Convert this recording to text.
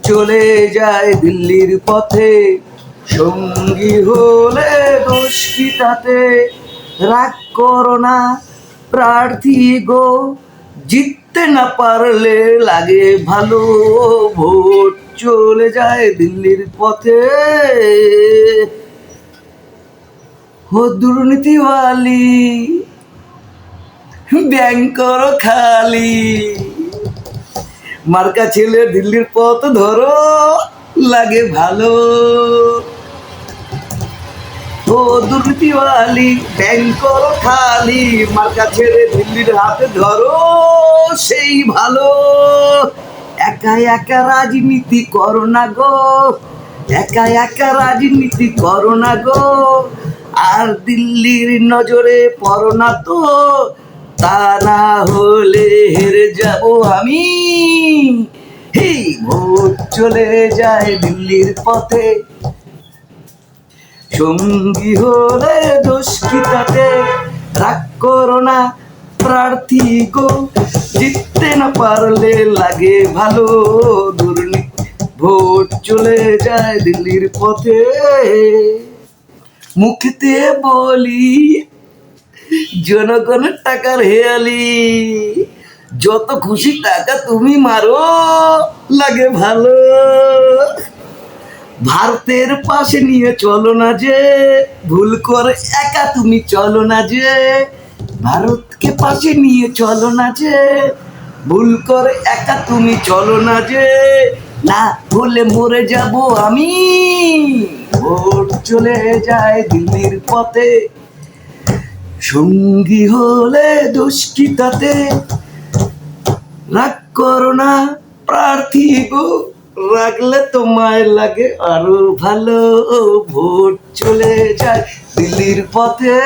চলে যায় দিল্লির পথে, সঙ্গী হলে দোষ কি তাতে? রাগ করো না প্রার্থী গো, জিততে না পারলে লাগে ভালো, ভোট চলে যায় দিল্লির পথে। ও দুর্নীতিওয়ালি, ব্যাংক করো খালি, মার্কা ছেলে দিল্লির পথ ধরো, লাগে ভালো। ও দুর্নীতিওয়ালি, ব্যাংক করো খালি, মার্কা ছেড়ে দিল্লির হাতে ধরো, সেই ভালো। একা একা রাজনীতি করো না গো, একা একা রাজনীতি করো না গো, আর দিল্লির নজরে পড়ো না তো, তা না হলে হেরে যাব আমি। এই ভোট চলে যায় দিল্লির পথে, সঙ্গী হলে দোষ কি তাতে? রাগ করো না প্রার্থী গো, জিততে না পারলে লাগে ভালো, দুর্নীতি ভোট চলে যায় দিল্লির পথে। মুখেতে বলি জনগণের টাকার হেয়ালি, যত খুশি টাকা তুমি মারো, লাগে ভালো। ভারতের পাশে নিয়ে চলো না যে, ভুল করে একা তুমি চলো না যে, ভারতকে পাশে নিয়ে চলো না যে, ভুল করে একা তুমি চলো না যে, না হলে মরে যাব আমি। ভোট চলে যায় দিল্লির পথে, সঙ্গী হলে দোষ কি তাতে? রাগ করো না প্রার্থী গো, রাখলে তোমায় লাগে আরো ভালো, ভোট চলে যায় দিল্লির পথে।